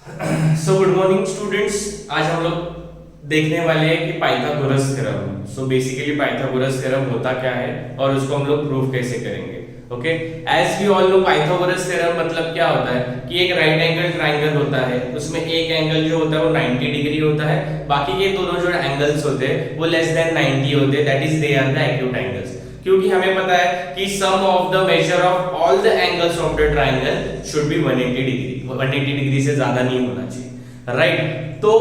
So good morning students. आज हम लोग देखने वाले हैं कि Pythagoras theorem. So basically Pythagoras theorem होता क्या है और उसको हम लोग प्रूव कैसे करेंगे। Okay, as we all know Pythagoras theorem मतलब क्या होता है कि एक राइट एंगल ट्राइंगल होता है, उसमें एक एंगल जो होता है वो 90 डिग्री होता है, बाकी के दोनों जो एंगल्स होते हैं वो लेस देन 90 होते हैं, that is they are the acute angles. क्योंकि हमें पता है कि sum of the measure of all the angles of the triangle should be 180 degree, 180 degree से ज्यादा नहीं होना चाहिए, राइट। तो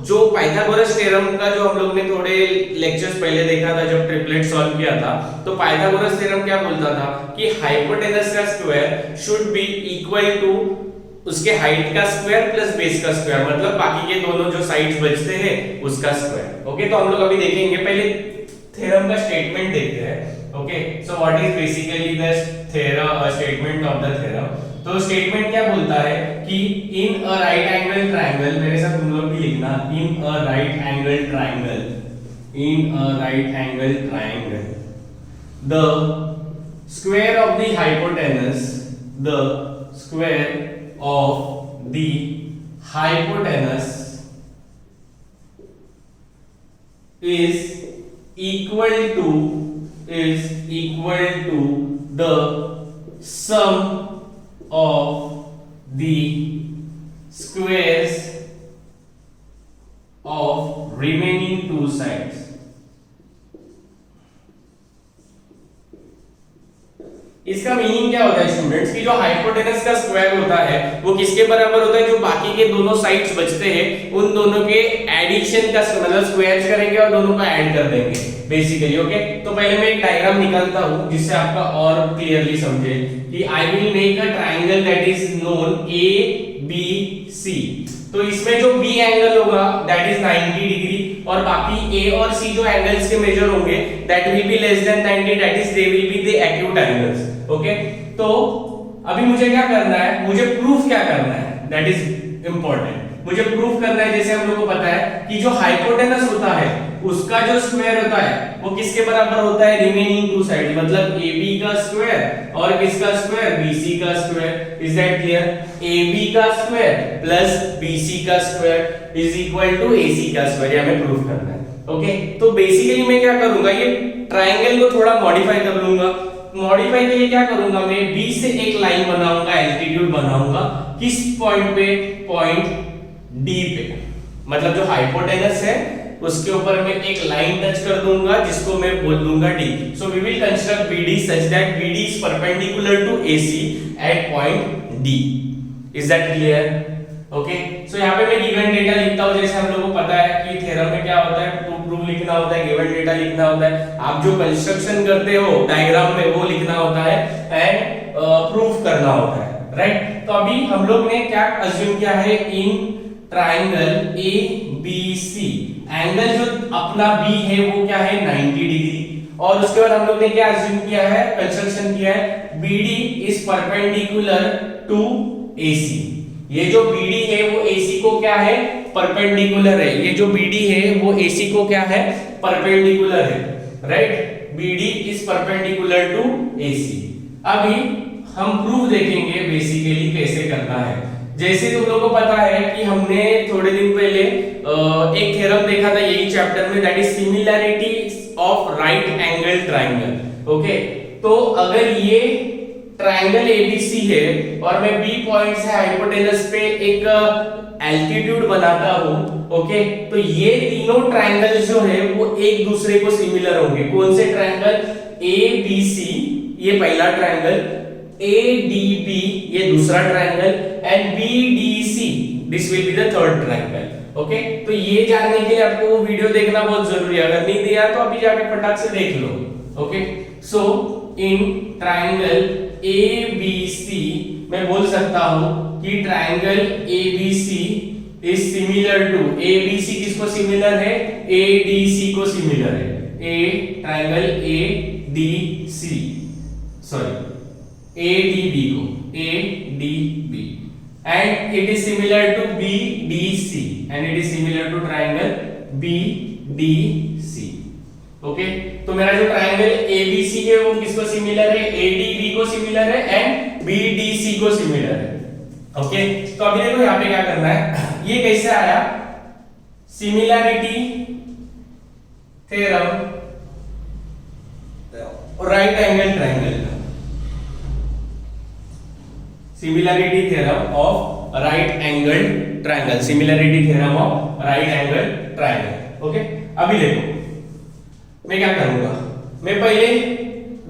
जो पाइथागोरस थ्योरम का जो हम लोग ने थोड़े लेक्चर्स पहले देखा था, जब ट्रिपलेट सॉल्व किया था, तो पाइथागोरस थ्योरम क्या बोलता था कि हाइपोटेनस का square should be equal to उसके हाइट का स्क्वायर प्लस बेस का स्क्वायर, मतलब बाकी के दोनों जो साइड्स बचते हैं उसका स्क्वायर। ओके, तो हम लोग अभी देखेंगे, पहले थ्योरम का स्टेटमेंट देखते हैं। Okay, so what is basically the theorem, statement of the theorem. तो स्टेटमेंट क्या बोलता है कि in a right angle triangle, मेरे साथ तुम लोग भी लिखना, in a right angle triangle, in a right angle triangle the square of the hypotenuse, the square of the hypotenuse is equal to the sum of the squares of remaining two sides। इसका meaning क्या होता है students कि जो hypotenuse का square होता है वो किसके बराबर होता है, जो बाकी के दोनों साइड्स बचते हैं उन दोनों के एडिशन का, मतलब स्क्वायर्स करेंगे और दोनों का ऐड कर देंगे बेसिकली। ओके, तो पहले मैं एक डायग्राम निकालता हूं जिससे आपका और क्लियरली समझे कि I will make a triangle that is known A B C. तो इसमें जो बी एंगल होगा दैट इज 90 डिग्री और बाकी ए और सी जो एंगल्स के मेजर होंगे that will be less than 90, that is they will be the acute angles. Okay, तो अभी मुझे क्या करना है, मुझे प्रूफ क्या करना है, दैट इज इंपॉर्टेंट। मुझे प्रूफ करना है, जैसे हम लोग को पता है कि जो हाइपोटेनस होता है उसका जो स्क्वायर होता है वो किसके बराबर होता है, रिमेनिंग टू साइड, मतलब AB का स्क्वायर और किसका स्क्वायर, BC का square. Is that clear? AB का स्क्वायर प्लस BC का square is equal to AC का स्क्वायर, ये हमें प्रूफ करना है। ओके, तो बेसिकली मैं क्या करूंगा, ये ट्रायंगल को थोड़ा मॉडिफाई कर लूंगा। मॉडिफाई के लिए क्या करूंगा, मैं B से एक लाइन बनाऊंगा, एल्टीट्यूड बनाऊंगा, किस पॉइंट पे, पॉइंट D पे, मतलब जो हाइपोटेनस है उसके ऊपर मैं एक लाइन टच कर दूंगा जिसको मैं बोल दूंगा D। So we will construct BD such that BD is perpendicular to AC at point D। Is that clear? Okay, so यहाँ पे मैं गिवन डेटा लिखता हूँ, जैसे हम लोगों को पता है कि थ्योरम में क्या होता है, प्रूफ लिखना होता है, गिवन डेटा लिखना होता है, आप जो कंस्ट्रक्शन करते हो डायग्राम में वो लिखना होता है एंड प्रूफ करना होता है, राइट। तो अभी हम लोग ने क्या अज्यूम किया है, इन ट्रायंगल ABC एंगल जो अपना B है वो क्या है, 90 डिग्री, और उसके बाद हम लोग ने क्या अज्यूम किया है, कंस्ट्रक्शन किया है, BD is perpendicular to AC। ये जो BD है वो AC को क्या है, परपेंडिकुलर है, ये जो BD है वो AC को क्या है, परपेंडिकुलर है, right. BD is perpendicular to AC। अभी हम प्रूफ देखेंगे बेसिकली कैसे करना है। जैसे तुम लोगों को पता है कि हमने थोड़े दिन पहले एक थ्योरम देखा था यही चैप्टर में, that is similarity of right angle triangle. Okay, तो अगर ये ट्रायंगल ABC है और मैं B पॉइंट से हाइपोटेनस पे एक एल्टीट्यूड बनाता हूं, ओके, तो ये तीनों ट्रायंगल जो है वो एक दूसरे को सिमिलर होंगे। कौन से ट्रायंगल, ABC ये पहला ट्रायंगल, ADB ये दूसरा triangle and BDC this will be the third triangle. Okay, तो ये जानने के लिए आपको वो वीडियो देखना बहुत जरूरी है, अगर नहीं दिया तो अभी जाके फटाक से देख लो। Okay, so in triangle ABC मैं बोल सकता हूं कि triangle ABC is similar to, ABC किसको सिमिलर है, ADC को सिमिलर है, ट्रायंगल ADC सॉरी ADB को, ADB and it is similar to BDC and it is similar to triangle BDC। Okay, तो मेरा जो ट्रायंगल ABC है वो किसको सिमिलर है, ADB को सिमिलर है एंड BDC को सिमिलर है। ओके, तो अभी देखो यहाँ पे क्या करना है, ये कैसे आया, similarity theorem right angle triangle, similarity theorem of right angle triangle, similarity theorem of right angle triangle. Okay, अभी देखो मैं क्या करूंगा, मैं पहले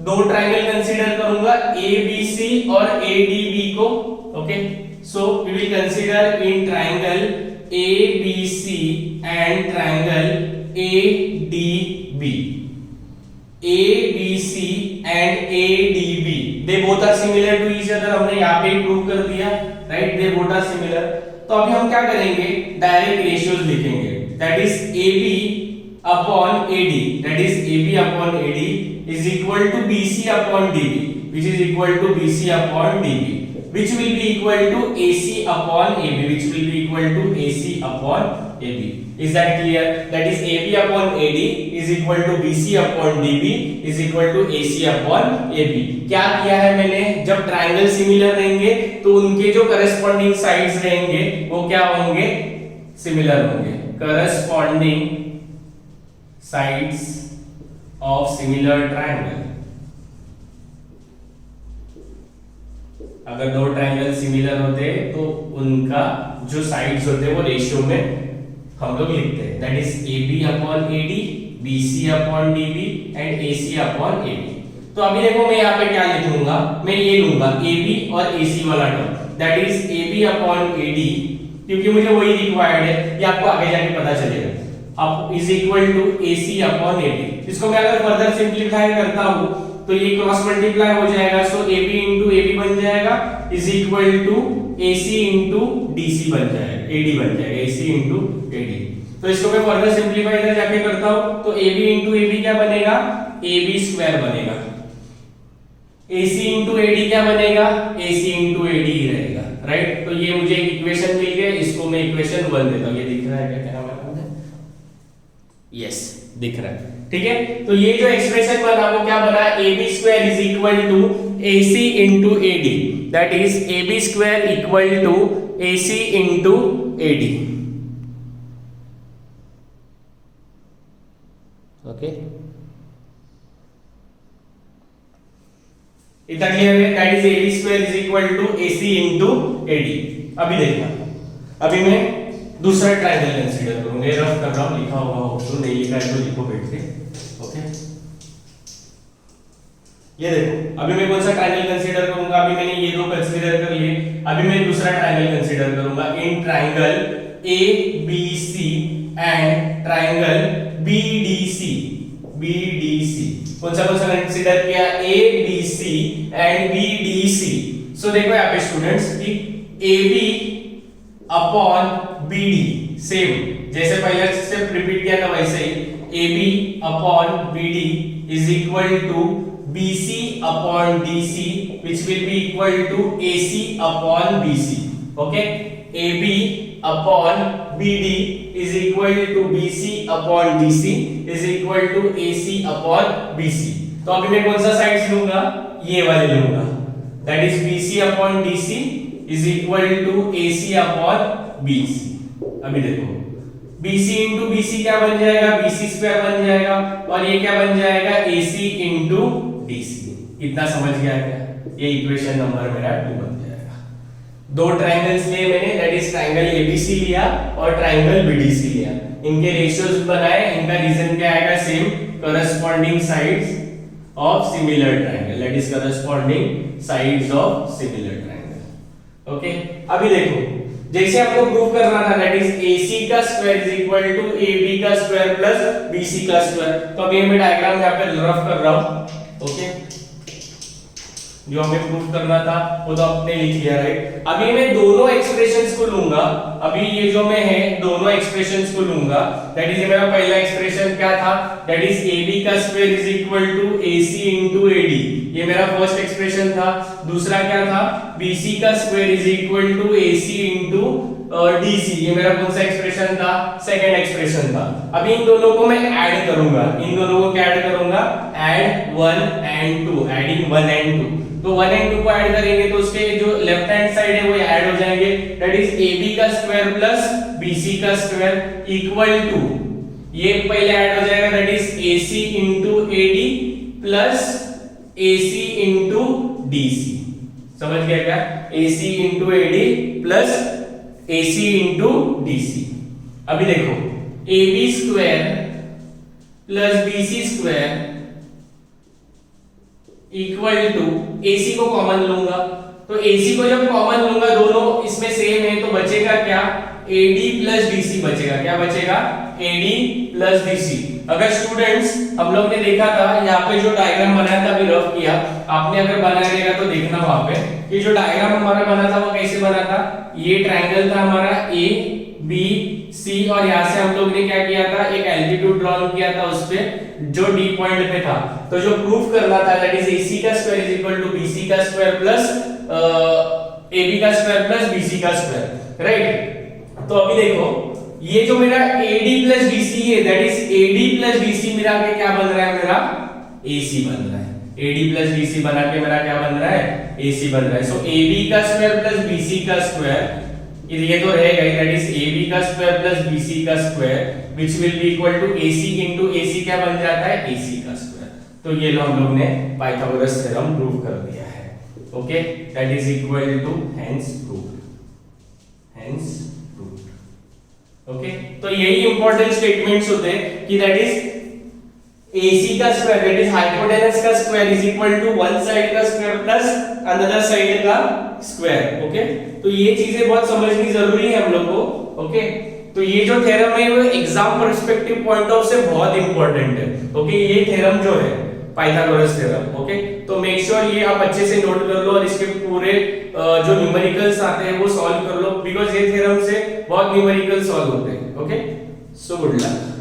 दो ट्रायंगल कंसीडर करूंगा, ABC और ADB को। Okay, so we will consider in triangle ABC and triangle ADB, ABC and ADB, they both are similar to each other, हमने यहाँ पे प्रूव कर दिया, right, they both are similar। तो अभी हम क्या करेंगे, डायरेक्ट रेशियोज लिखेंगे, that is AB upon AD, that is AB upon AD is equal to BC upon DB, which is equal to BC upon DB, which will be equal to AC upon AB, which will be equal to AC upon AB। Is that clear? That is AB upon AD is equal to BC upon DB is equal to AC upon AB। क्या किया है मैंने, जब triangle similar रहेंगे तो उनके जो corresponding sides रहेंगे वो क्या होंगे, सिमिलर होंगे, corresponding sides of similar triangle. अगर दो ट्रायंगल सिमिलर होते तो उनका जो साइड्स होते वो रेशियो में हम लोग लिखते हैं, that is AB upon AD, BC upon DB and AC upon AB। तो अभी देखो मैं यहाँ पे क्या लिखूंगा, मैं ये लूंगा AB और AC वाला term, that is AB upon AD, क्योंकि मुझे वही रिक्वायर्ड है, ये आपको आगे जाके पता चलेगा, अब is equal to AC upon AD। इसको मैं अगर फर्दर सिंपलीफाई करता हूँ तो ये क्रॉस मल्टीप्लाई हो जाएगा, सो AB into AB बन जाएगा is equal to AC into DC बन जाएगा, AD बन जाएगा, AC into AD। तो इसको मैं फर्दर सिंपलीफाई इधर जाके करता हूं तो AB into AB क्या बनेगा, AB स्क्वायर बनेगा, AC into AD क्या बनेगा, AC into AD ही रहेगा, राइट। तो ये मुझे एक इक्वेशन मिल गया, इसको मैं इक्वेशन 1 देता हूं, ये दिख रहा है क्या कैमरा में, यस दिख रहा है, ठीक है। तो ये जो एक्सप्रेशन बना वो क्या बना, AB square is equal to AC into AD, that is AB square equal to AC into AD। Okay, इतना क्लियर है, that is AB square is equal to AC into AD। अभी देखना, अभी मैं दूसरा ट्रायंगल कंसीडर करूंगा, ये rough कर रहा हूं, लिखा होगा हो तो नहीं लिखा है तो लिखो बैठ के। ओके, ये देखो अभी मैं कौन सा ट्रायंगल कंसीडर करूंगा, अभी मैंने ये दो कंसीडर कर लिए, अभी मैं दूसरा ट्रायंगल कंसीडर करूंगा इन triangle ABC and triangle BDC। कौन सा कंसीडर किया, ABC एंड BDC। सो देखो यहाँ पे स्टूडेंट्स कि AB अपॉन BD, सेम जैसे पहले स्टेप रिपीट किया था वैसे ही, AB upon BD is equal to BC upon DC which will be equal to AC upon BC। Okay, AB upon BD is equal to BC upon DC is equal to AC upon BC। तो अभी मैं कौन सा sides लूंगा, ये वाले लूंगा, that is BC upon DC is equal to AC upon BC। अभी देखो BC into BC क्या बन जाएगा, BC स्क्वायर बन जाएगा, और ये क्या बन जाएगा, AC into DC। इतना समझ गया क्या, ये इक्वेशन नंबर मेरा 2 बन जाएगा। दो ट्रायंगल्स लिए मैंने, दैट इज ट्रायंगल ABC लिया और ट्रायंगल BDC लिया, इनके रेशियोज बनाए, इनका रीजन क्या आएगा, same, corresponding sides of similar triangle, that is corresponding sides of similar triangle. Okay, अभी देखो जैसे आपको प्रूव करना था, दैट इज AC का square is equal to AB का स्क्वायर प्लस BC का स्क्वायर। तो अभी मैं डायग्राम यहाँ पे रफ कर रहा हूं। ओके, जो हमें प्रूव करना था वो तो आपने लिख लिया, राइट। अभी मैं दोनों एक्सप्रेशंस को लूंगा, अभी ये जो मैं है दोनों एक्सप्रेशंस को लूंगा, दैट इज मेरा पहला एक्सप्रेशन क्या था, दैट इज AB का square is equal to AC into AD, ये मेरा फर्स्ट एक्सप्रेशन था। दूसरा क्या था, BC का square is equal to AC into DC, ये मेरा कौन सा एक्सप्रेशन था, सेकंड एक्सप्रेशन था। अभी इन दोनों को मैं ऐड करूंगा, इन दोनों को क्या ऐड करूंगा, ऐड 1 and 2, एडिंग 1 and 2। तो 1 and 2 को ऐड करेंगे तो उसके जो लेफ्ट हैंड साइड है वो ऐड हो जाएंगे, दैट इज AB का स्क्वायर प्लस BC का स्क्वायर इक्वल टू, ये पहले ऐड हो जाएगा, that is AC into AD plus AC into DC। समझ गया क्या, AC into AD plus AC into DC। अभी देखो AB square plus BC square equal to, AC को कॉमन लूंगा, तो AC को जब कॉमन लूंगा दोनों इसमें सेम है तो बचेगा क्या, AD प्लस DC बचेगा, क्या बचेगा, AD प्लस DC। अगर स्टूडेंट्स हम लोग ने देखा था यहाँ पे जो डायग्राम बनाया था, अभी रफ किया, आपने अगर बनाया रहेगा तो देखना वहां पे कि जो डायग्राम हमारा बना था वो कैसे बना था, ये ट्रायंगल था हमारा A B C और यहाँ से हम लोग ने क्या किया था, एक एल्टीट्यूड ड्रॉ किया था उस पे जो D पॉइंट पे था। तो जो प्रूफ करना था दैट इज AC का square is equal to BC का स्क्वायर प्लस AB का स्क्वायर प्लस BC का स्क्वायर, राइट। तो अभी देखो ये जो मेरा AD प्लस BC है, that is AD plus BC मिला के क्या बन रहा है, मेरा AC बन रहा है। AD प्लस BC बना के मेरा क्या बन रहा है, AC बन रहा है। सो AB का स्क्वायर प्लस BC का स्क्वायर, ये तो रहेगा ही, दैट इज AB का स्क्वायर प्लस BC का square which will be equal to AC into AC क्या बन जाता है, AC का स्क्वायर। तो ये लो हम लोग ने पाइथागोरस थ्योरम प्रूव कर दिया है, okay, that is equal to hence proved, hence proved, okay. तो यही इंपॉर्टेंट स्टेटमेंट्स होते हैं कि दैट इज AC का स्क्वायर दैट इज हाइपोटेनस का square is equal to one side का स्क्वायर प्लस अनदर साइड का स्क्वायर, ओके। तो ये चीजें बहुत समझनी जरूरी है हम लोग को, ओके। तो ये जो थ्योरम है वो एग्जाम पर्सपेक्टिव पॉइंट ऑफ से बहुत इंपॉर्टेंट है, ओके। ये थ्योरम जो है पाइथागोरस थ्योरम, ओके। तो मेक श्योर ये आप अच्छे से नोट कर लो और इसके पूरे जो न्यूमेरिकल्स आते हैं वो सॉल्व कर लो, बिकॉज़ ये थ्योरम से बहुत न्यूमेरिकल सॉल्व होते हैं, ओके। So good luck.